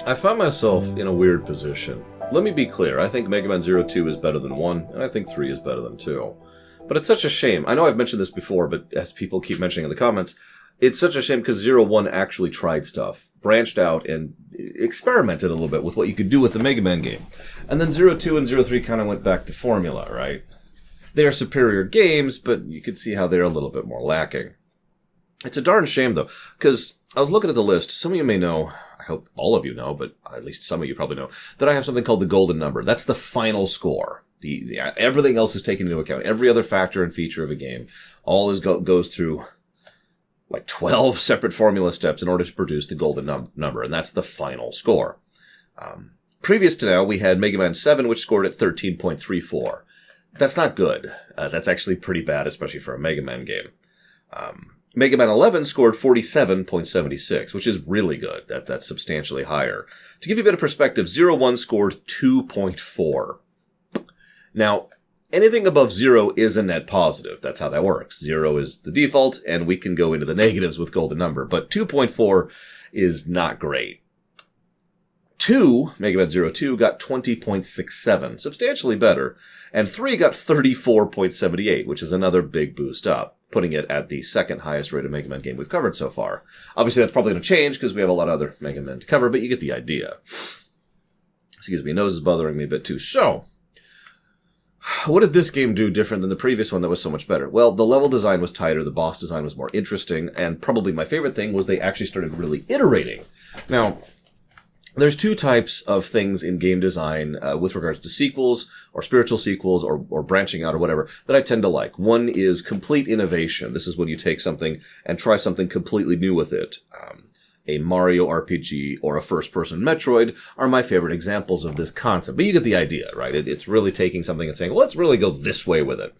I found myself in a weird position. Let me be clear, I think Mega Man Zero 2 is better than 1, and I think 3 is better than 2. But it's such a shame. I know I've mentioned this before, but as people keep mentioning in the comments, it's such a shame because Zero 1 actually tried stuff, branched out, and experimented a little bit with what you could do with the Mega Man game. And then Zero 2 and Zero 3 kind of went back to formula, right? They are superior games, but you could see how they're a little bit more lacking. It's a darn shame, though, because I was looking at the list. Some of you may know, I hope all of you know, but at least some of you probably know, that I have something called the golden number. That's the final score. Everything else is taken into account. Every other factor and feature of a game goes through like 12 separate formula steps in order to produce the golden number, and that's the final score. Previous to now, we had Mega Man 7, which scored at 13.34. That's not good. That's actually pretty bad, especially for a Mega Man game. Mega Man 11 scored 47.76, which is really good. That's substantially higher. To give you a bit of perspective, 01 scored 2.4. Now, anything above 0 is a net positive. That's how that works. 0 is the default, and we can go into the negatives with golden number. But 2.4 is not great. Mega Man Zero 2 got 20.67, substantially better. And 3 got 34.78, which is another big boost up, putting it at the second highest rated Mega Man game we've covered so far. Obviously, that's probably going to change because we have a lot of other Mega Men to cover, but you get the idea. Excuse me, nose is bothering me a bit too. So, what did this game do different than the previous one that was so much better? Well, the level design was tighter, the boss design was more interesting, and probably my favorite thing was they actually started really iterating. Now, there's two types of things in game design with regards to sequels or spiritual sequels or branching out or whatever that I tend to like. One is complete innovation. This is when you take something and try something completely new with it. A Mario RPG or a first-person Metroid are my favorite examples of this concept. But you get the idea, right? It's really taking something and saying, well, let's really go this way with it.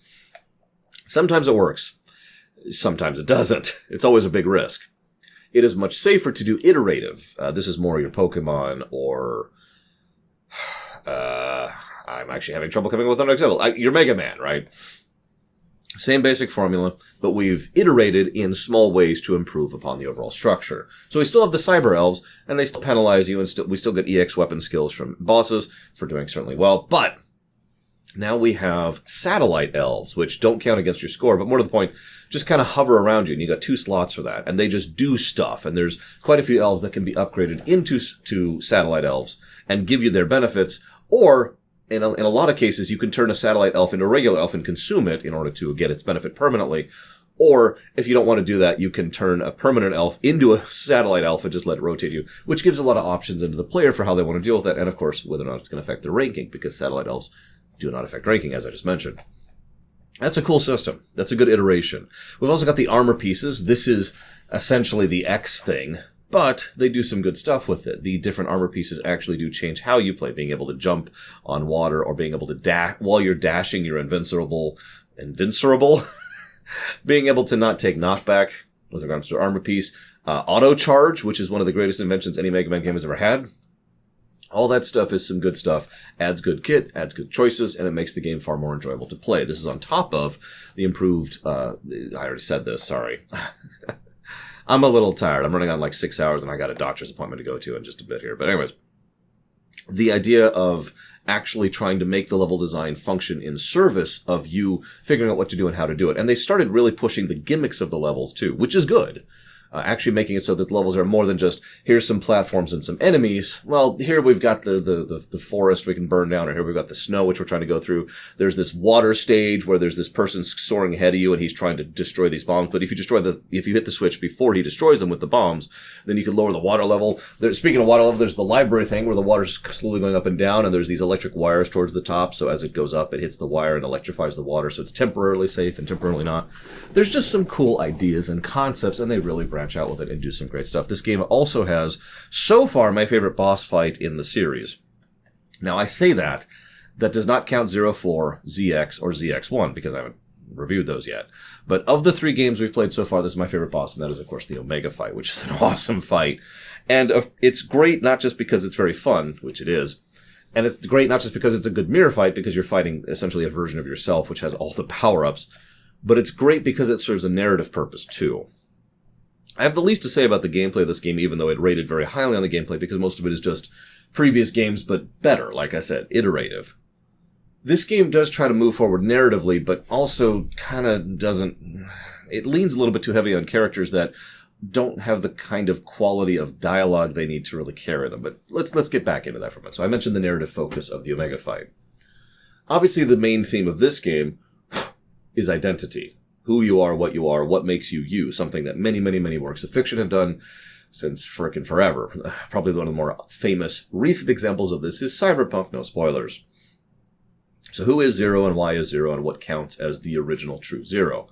Sometimes it works. Sometimes it doesn't. It's always a big risk. It is much safer to do iterative. This is more your Pokemon or... I'm actually having trouble coming up with an example. Your Mega Man, right? Same basic formula, but we've iterated in small ways to improve upon the overall structure. So we still have the Cyber Elves, and they still penalize you, and we still get EX weapon skills from bosses for doing certainly well. But now we have Satellite Elves, which don't count against your score, but more to the point, just kind of hover around you, and you got 2 slots for that, and they just do stuff. And there's quite a few elves that can be upgraded into Satellite Elves and give you their benefits, or in a lot of cases, you can turn a satellite elf into a regular elf and consume it in order to get its benefit permanently. Or, if you don't want to do that, you can turn a permanent elf into a satellite elf and just let it rotate you, which gives a lot of options into the player for how they want to deal with that, and of course, whether or not it's going to affect their ranking, because satellite elves do not affect ranking, as I just mentioned. That's a cool system. That's a good iteration. We've also got the armor pieces. This is essentially the X thing, but they do some good stuff with it. The different armor pieces actually do change how you play, being able to jump on water or being able to dash while you're dashing. You're invincible, being able to not take knockback with regards to armor piece, auto charge, which is one of the greatest inventions any Mega Man game has ever had. All that stuff is some good stuff, adds good kit, adds good choices, and it makes the game far more enjoyable to play. This is on top of the improved, I already said this, sorry. I'm a little tired. I'm running on like 6 hours, and I got a doctor's appointment to go to in just a bit here. But anyways, the idea of actually trying to make the level design function in service of you figuring out what to do and how to do it. And they started really pushing the gimmicks of the levels too, which is good. Actually making it so that the levels are more than just, here's some platforms and some enemies. Well, here we've got the forest we can burn down, or here we've got the snow, which we're trying to go through. There's this water stage where there's this person soaring ahead of you and he's trying to destroy these bombs. But if you hit the switch before he destroys them with the bombs, then you can lower the water level. Speaking of water level, there's the library thing where the water's slowly going up and down, and there's these electric wires towards the top. So as it goes up, it hits the wire and electrifies the water. So it's temporarily safe and temporarily not. There's just some cool ideas and concepts, and they really branch out with it and do some great stuff. This game also has, so far, my favorite boss fight in the series. Now, I say that does not count 04, ZX, or ZX1, because I haven't reviewed those yet. But of the 3 games we've played so far, this is my favorite boss, and that is, of course, the Omega fight, which is an awesome fight. And it's great not just because it's very fun, which it is, and it's great not just because it's a good mirror fight, because you're fighting essentially a version of yourself, which has all the power-ups, but it's great because it serves a narrative purpose, too. I have the least to say about the gameplay of this game, even though it rated very highly on the gameplay, because most of it is just previous games, but better, like I said, iterative. This game does try to move forward narratively, but also kind of doesn't... It leans a little bit too heavy on characters that don't have the kind of quality of dialogue they need to really carry them. But let's get back into that for a minute. So I mentioned the narrative focus of the Omega fight. Obviously, the main theme of this game is identity. Who you are, what makes you you. Something that many, many, many works of fiction have done since frickin' forever. Probably one of the more famous recent examples of this is Cyberpunk, no spoilers. So who is Zero and why is Zero and what counts as the original true Zero?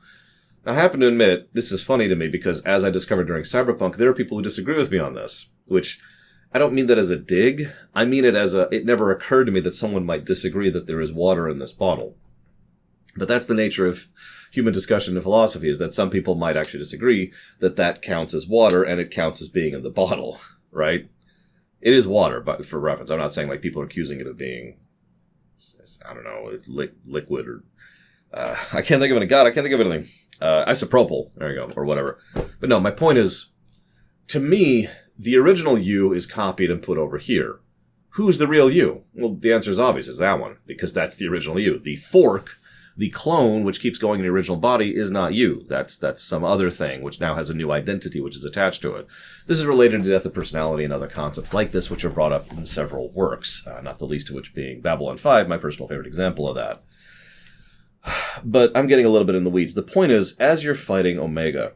Now, I happen to admit, this is funny to me because as I discovered during Cyberpunk, there are people who disagree with me on this, which I don't mean that as a dig. I mean it as it never occurred to me that someone might disagree that there is water in this bottle. But that's the nature of human discussion and philosophy, is that some people might actually disagree that that counts as water and it counts as being in the bottle, right? It is water, but for reference. I'm not saying like people are accusing it of being, I don't know, liquid or... I can't think of anything. God, I can't think of anything. Isopropyl. There you go. Or whatever. But no, my point is, to me, the original you is copied and put over here. Who's the real you? Well, the answer is obvious. It's that one. Because that's the original you. The fork, the clone, which keeps going in the original body, is not you. That's some other thing, which now has a new identity, which is attached to it. This is related to death of personality and other concepts like this, which are brought up in several works, not the least of which being Babylon 5, my personal favorite example of that. But I'm getting a little bit in the weeds. The point is, as you're fighting Omega,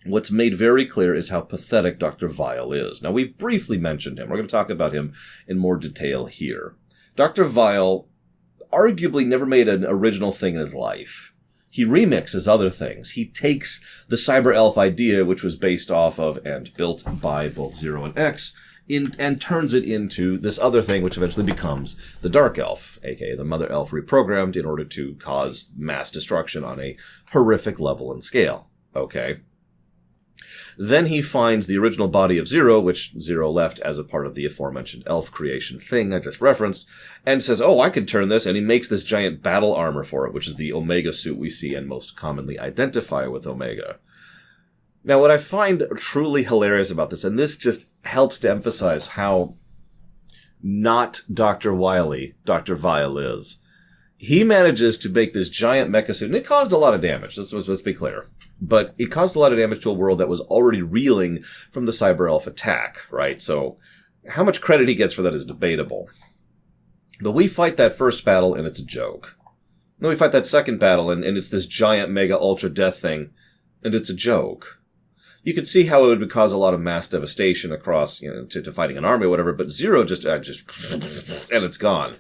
what's made very clear is how pathetic Dr. Vile is. Now, we've briefly mentioned him. We're going to talk about him in more detail here. Dr. Vile arguably never made an original thing in his life. He remixes other things. He takes the cyber elf idea, which was based off of and built by both Zero and X, and turns it into this other thing, which eventually becomes the Dark Elf, aka the Mother Elf reprogrammed in order to cause mass destruction on a horrific level and scale. Okay. Then he finds the original body of Zero, which Zero left as a part of the aforementioned elf creation thing I just referenced, and says, oh, I can turn this, and he makes this giant battle armor for it, which is the Omega suit we see and most commonly identify with Omega. Now, what I find truly hilarious about this, and this just helps to emphasize how not Dr. Wily Dr. Vile is, he manages to make this giant mecha suit, and it caused a lot of damage, let's be clear. But it caused a lot of damage to a world that was already reeling from the Cyber Elf attack, right? So how much credit he gets for that is debatable. But we fight that first battle, and it's a joke. Then we fight that second battle, and it's this giant mega ultra death thing, and it's a joke. You could see how it would cause a lot of mass devastation across, to fighting an army or whatever, but Zero just and it's gone.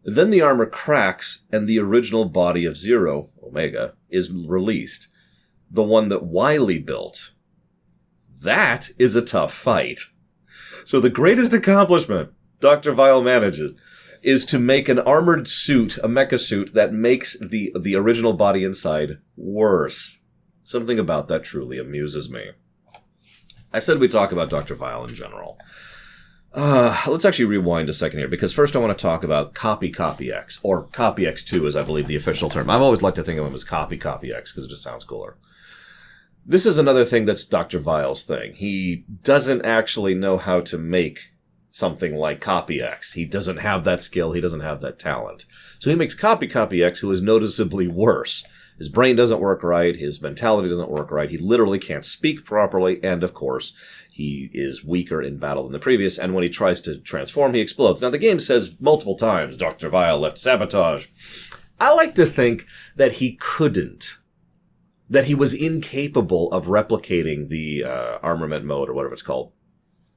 Then the armor cracks, and the original body of Zero, Omega, is released. The one that Wily built. That is a tough fight. So the greatest accomplishment Dr. Vile manages is to make an armored suit, a mecha suit, that makes the original body inside worse. Something about that truly amuses me. I said we'd talk about Dr. Vile in general. Let's actually rewind a second here, because first I want to talk about Copy X, or Copy X2 is, I believe, the official term. I've always liked to think of him as Copy X, because it just sounds cooler. This is another thing that's Dr. Vile's thing. He doesn't actually know how to make something like Copy X. He doesn't have that skill. He doesn't have that talent. So he makes Copy X, who is noticeably worse. His brain doesn't work right. His mentality doesn't work right. He literally can't speak properly. And, of course, he is weaker in battle than the previous. And when he tries to transform, he explodes. Now, the game says multiple times, Dr. Vile left sabotage. I like to think that he couldn't. That he was incapable of replicating the armament mode, or whatever it's called.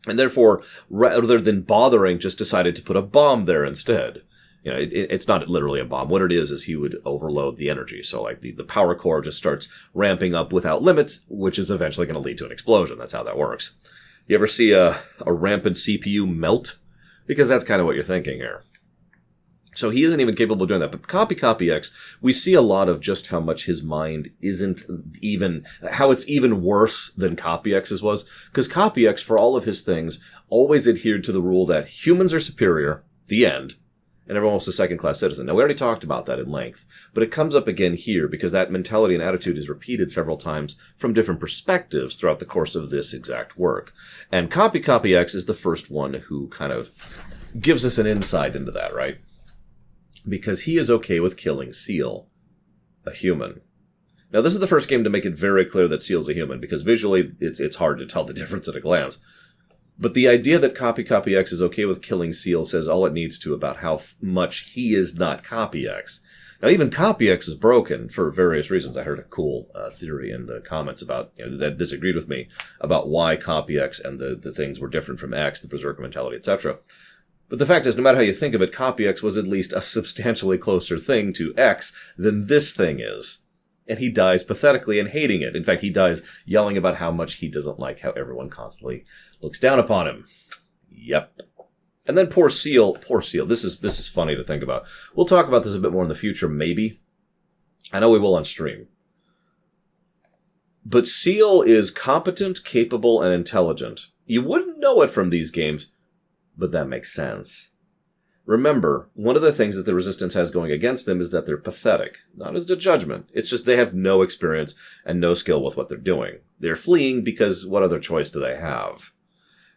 And therefore, rather than bothering, just decided to put a bomb there instead. It's not literally a bomb. What it is he would overload the energy. So like the power core just starts ramping up without limits, which is eventually going to lead to an explosion. That's how that works. You ever see a rampant CPU melt? Because that's kind of what you're thinking here. So he isn't even capable of doing that. But Copy X, we see a lot of just how much his mind isn't even, how it's even worse than Copy X's was. Because Copy X, for all of his things, always adhered to the rule that humans are superior, the end. and everyone was a second-class citizen. Now, we already talked about that in length, but it comes up again here because that mentality and attitude is repeated several times from different perspectives throughout the course of this exact work. And Copy X is the first one who kind of gives us an insight into that, right? Because he is okay with killing Seal, a human. Now, this is the first game to make it very clear that Seal's a human, because visually it's hard to tell the difference at a glance. But the idea that Copy X is okay with killing Seal says all it needs to about how much he is not Copy X. Now, even Copy X is broken for various reasons. I heard a cool theory in the comments about, that disagreed with me about why Copy X and the things were different from X, the Berserker mentality, etc. But the fact is, no matter how you think of it, Copy X was at least a substantially closer thing to X than this thing is. And he dies pathetically and hating it. In fact, he dies yelling about how much he doesn't like how everyone constantly looks down upon him. Yep. And then poor Seal. This is funny to think about. We'll talk about this a bit more in the future, maybe. I know we will on stream. But Seal is competent, capable, and intelligent. You wouldn't know it from these games, but that makes sense. Remember, one of the things that the Resistance has going against them is that they're pathetic. Not as a judgment. It's just they have no experience and no skill with what they're doing. They're fleeing because what other choice do they have?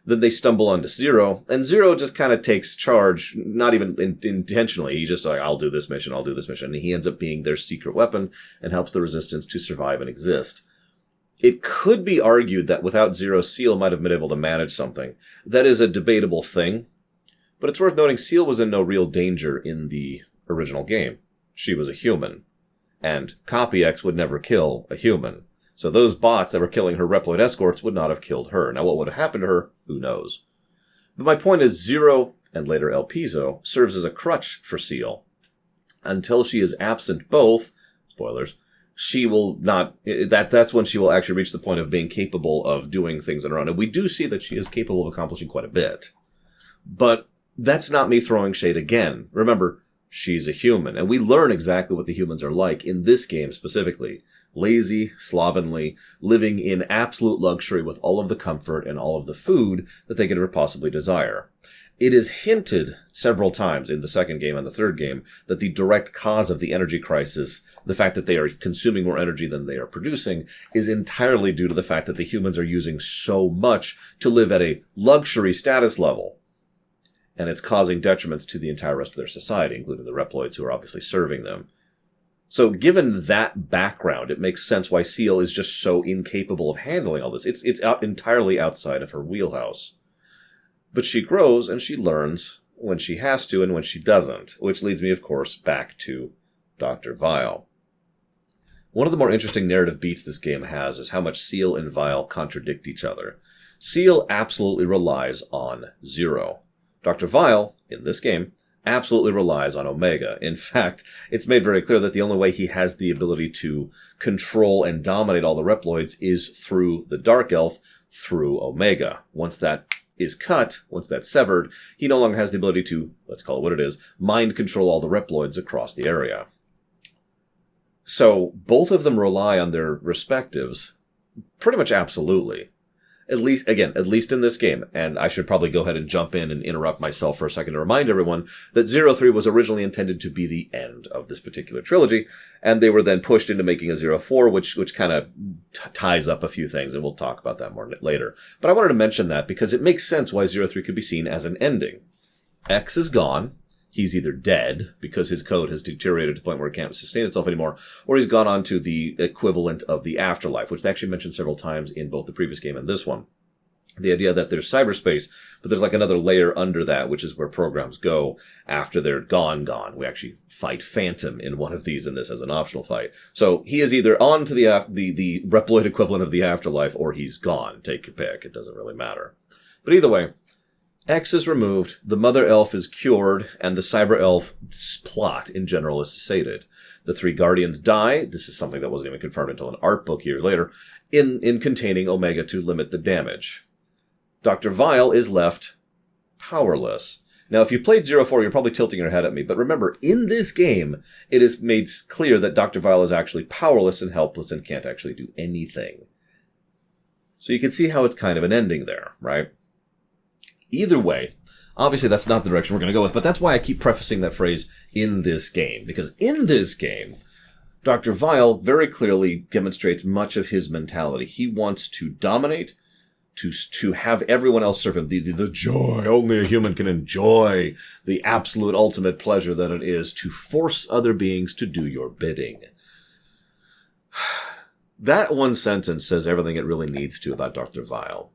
Then they stumble onto Zero, and Zero just kind of takes charge, not even intentionally. He just like, I'll do this mission. And he ends up being their secret weapon and helps the Resistance to survive and exist. It could be argued that without Zero, Seal might have been able to manage something. That is a debatable thing. But it's worth noting Seal was in no real danger in the original game. She was a human. And Copy X would never kill a human. So those bots that were killing her Reploid escorts would not have killed her. Now what would have happened to her, who knows. But my point is Zero, and later El Piso, serves as a crutch for Seal. Until she is absent both, spoilers, she will not, that's when she will actually reach the point of being capable of doing things on her own. And we do see that she is capable of accomplishing quite a bit. But that's not me throwing shade again. Remember, she's a human, and we learn exactly what the humans are like in this game specifically. Lazy, slovenly, living in absolute luxury with all of the comfort and all of the food that they could ever possibly desire. It is hinted several times in the second game and the third game that the direct cause of the energy crisis, the fact that they are consuming more energy than they are producing, is entirely due to the fact that the humans are using so much to live at a luxury status level. And it's causing detriments to the entire rest of their society, including the Reploids who are obviously serving them. So given that background, it makes sense why Seal is just so incapable of handling all this. It's entirely outside of her wheelhouse. But she grows and she learns when she has to and when she doesn't, which leads me, of course, back to Dr. Vile. One of the more interesting narrative beats this game has is how much Seal and Vile contradict each other. Seal absolutely relies on Zero. Dr. Vile, in this game, absolutely relies on Omega. In fact, it's made very clear that the only way he has the ability to control and dominate all the Reploids is through the Dark Elf, through Omega. Once that is cut, once that's severed, he no longer has the ability to, let's call it what it is, mind control all the Reploids across the area. So, both of them rely on their respectives pretty much absolutely. At least in this game. And I should probably go ahead and jump in and interrupt myself for a second to remind everyone that 03 was originally intended to be the end of this particular trilogy, and they were then pushed into making a 04, which kind of ties up a few things, and we'll talk about that more later. But I wanted to mention that because it makes sense why 03 could be seen as an ending. X is gone. He's either dead, because his code has deteriorated to the point where it can't sustain itself anymore, or he's gone on to the equivalent of the afterlife, which they actually mentioned several times in both the previous game and this one. The idea that there's cyberspace, but there's like another layer under that, which is where programs go after they're gone. We actually fight Phantom in one of these in this as an optional fight. So he is either on to the Reploid equivalent of the afterlife, or he's gone. Take your pick. It doesn't really matter. But either way, X is removed, the Mother Elf is cured, and the Cyber Elf plot in general is sated. The three Guardians die. This is something that wasn't even confirmed until an art book years later, in containing Omega to limit the damage. Dr. Vile is left powerless. Now, if you played 04, you're probably tilting your head at me, but remember, in this game, it is made clear that Dr. Vile is actually powerless and helpless and can't actually do anything. So you can see how it's kind of an ending there, right? Either way, Obviously, that's not the direction we're going to go with, but that's why I keep prefacing that phrase in this game. Because in this game, Dr. Vile very clearly demonstrates much of his mentality. He wants to dominate, to have everyone else serve him. The joy only a human can enjoy, the absolute ultimate pleasure that it is to force other beings to do your bidding. That one sentence says everything it really needs to about Dr. Vile.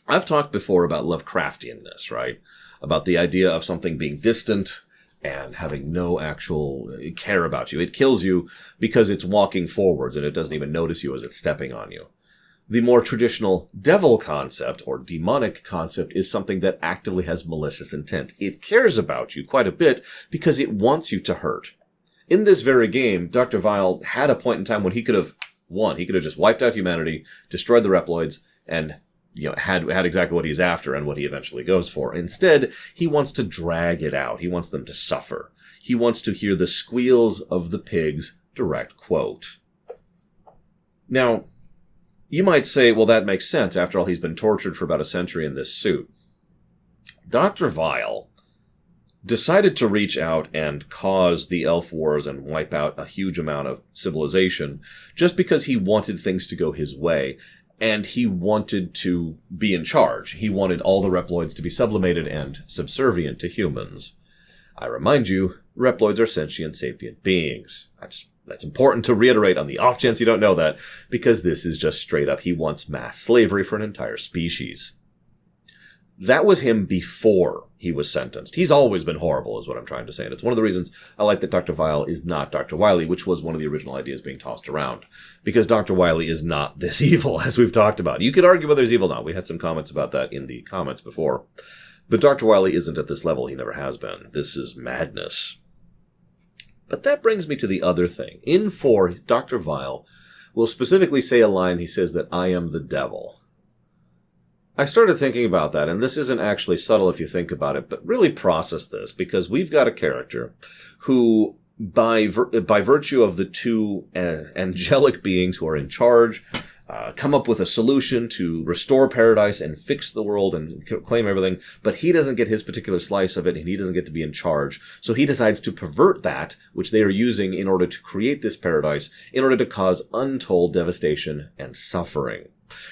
I've talked before about Lovecraftianness, right? About the idea of something being distant and having no actual care about you. It kills you because it's walking forwards and it doesn't even notice you as it's stepping on you. The more traditional devil concept or demonic concept is something that actively has malicious intent. It cares about you quite a bit because it wants you to hurt. In this very game, Dr. Vile had a point in time when he could have won. He could have just wiped out humanity, destroyed the Reploids, and had exactly what he's after and what he eventually goes for. Instead, he wants to drag it out. He wants them to suffer. He wants to hear the squeals of the pigs, direct quote. Now, you might say, well, that makes sense. After all, he's been tortured for about a century in this suit. Dr. Vile decided to reach out and cause the Elf Wars and wipe out a huge amount of civilization just because he wanted things to go his way. And he wanted to be in charge. He wanted all the Reploids to be sublimated and subservient to humans. I remind you, Reploids are sentient, sapient beings. That's important to reiterate on the off chance you don't know that, because this is just straight up, he wants mass slavery for an entire species. That was him before he was sentenced. He's always been horrible, is what I'm trying to say. And it's one of the reasons I like that Dr. Vile is not Dr. Wily, which was one of the original ideas being tossed around. Because Dr. Wily is not this evil, as we've talked about. You could argue whether he's evil or not. We had some comments about that in the comments before. But Dr. Wily isn't at this level. He never has been. This is madness. But that brings me to the other thing. In 4, Dr. Vile will specifically say a line. He says that I am the devil. I started thinking about that, and this isn't actually subtle if you think about it, but really process this, because we've got a character who, by virtue of the two angelic beings who are in charge, come up with a solution to restore paradise and fix the world and claim everything, but he doesn't get his particular slice of it, and he doesn't get to be in charge. So he decides to pervert that, which they are using in order to create this paradise, in order to cause untold devastation and suffering.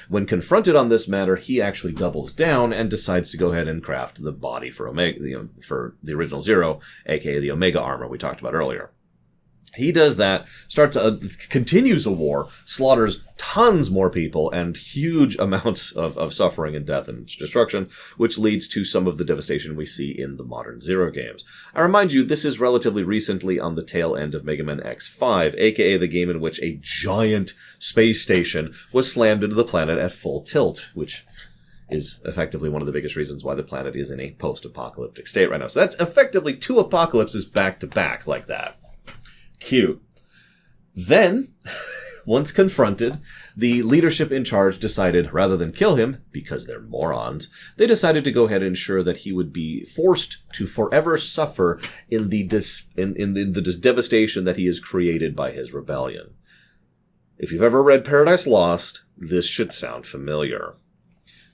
When confronted on this matter, he actually doubles down and decides to go ahead and craft the body for Omega, for the original Zero, aka the Omega armor we talked about earlier. He does that, continues a war, slaughters tons more people and huge amounts of suffering and death and destruction, which leads to some of the devastation we see in the modern Zero games. I remind you, this is relatively recently on the tail end of Mega Man X5, aka the game in which a giant space station was slammed into the planet at full tilt, which is effectively one of the biggest reasons why the planet is in a post-apocalyptic state right now. So that's effectively 2 apocalypses back to back like that. Cute. Then, once confronted, the leadership in charge decided, rather than kill him, because they're morons, they decided to go ahead and ensure that he would be forced to forever suffer in the devastation that he has created by his rebellion. If you've ever read Paradise Lost, this should sound familiar.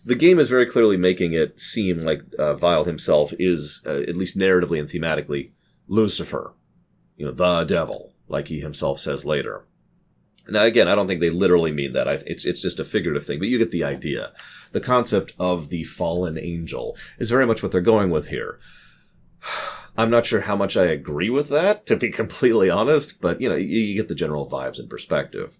The game is very clearly making it seem like Vile himself is, at least narratively and thematically, Lucifer. The devil, like he himself says later. Now, again, I don't think they literally mean that. It's just a figurative thing, but you get the idea. The concept of the fallen angel is very much what they're going with here. I'm not sure how much I agree with that, to be completely honest, but, you get the general vibes and perspective.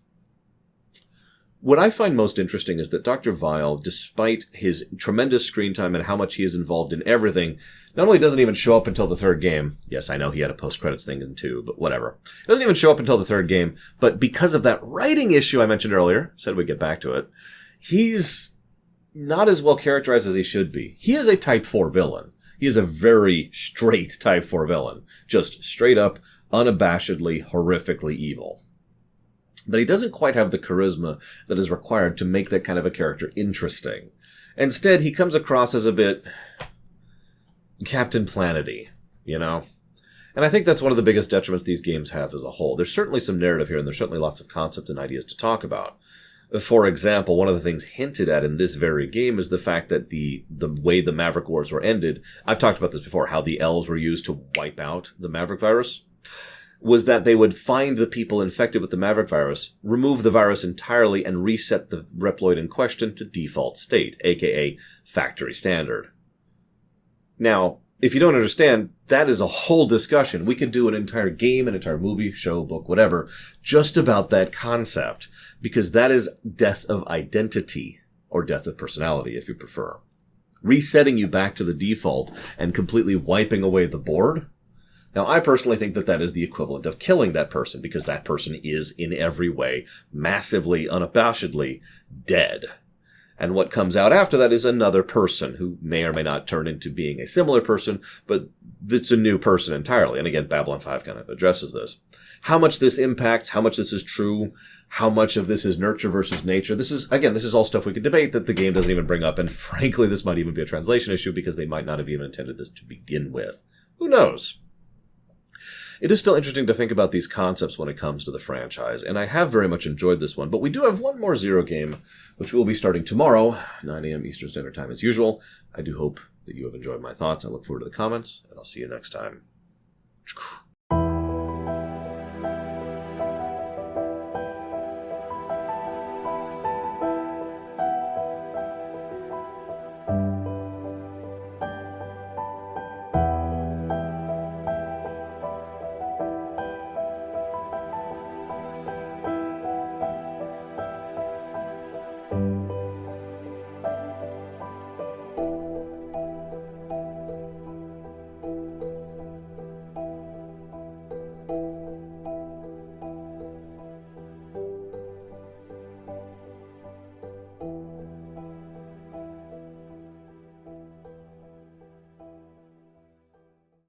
What I find most interesting is that Dr. Vile, despite his tremendous screen time and how much he is involved in everything, not only doesn't even show up until the 3rd game. Yes, I know he had a post-credits thing in 2, but whatever. He doesn't even show up until the 3rd game, but because of that writing issue I mentioned earlier, said we'd get back to it, he's not as well characterized as he should be. He is a Type 4 villain. He is a very straight Type 4 villain. Just straight up, unabashedly, horrifically evil. But he doesn't quite have the charisma that is required to make that kind of a character interesting. Instead, he comes across as a bit Captain Planet-y, And I think that's one of the biggest detriments these games have as a whole. There's certainly some narrative here, and there's certainly lots of concepts and ideas to talk about. For example, one of the things hinted at in this very game is the fact that the way the Maverick Wars were ended, I've talked about this before, how the elves were used to wipe out the Maverick virus, was that they would find the people infected with the Maverick virus, remove the virus entirely, and reset the Reploid in question to default state, aka factory standard. Now, if you don't understand, that is a whole discussion. We could do an entire game, an entire movie, show, book, whatever, just about that concept, because that is death of identity, or death of personality, if you prefer. Resetting you back to the default and completely wiping away the board. Now, I personally think that that is the equivalent of killing that person, because that person is in every way massively, unabashedly dead. And what comes out after that is another person who may or may not turn into being a similar person, but it's a new person entirely. And again, Babylon 5 kind of addresses this. How much this impacts, how much this is true, how much of this is nurture versus nature. This is all stuff we could debate that the game doesn't even bring up. And frankly, this might even be a translation issue because they might not have even intended this to begin with. Who knows? It is still interesting to think about these concepts when it comes to the franchise, and I have very much enjoyed this one, but we do have one more Zero game, which we'll be starting tomorrow, 9 a.m. Eastern Standard Time as usual. I do hope that you have enjoyed my thoughts. I look forward to the comments, and I'll see you next time.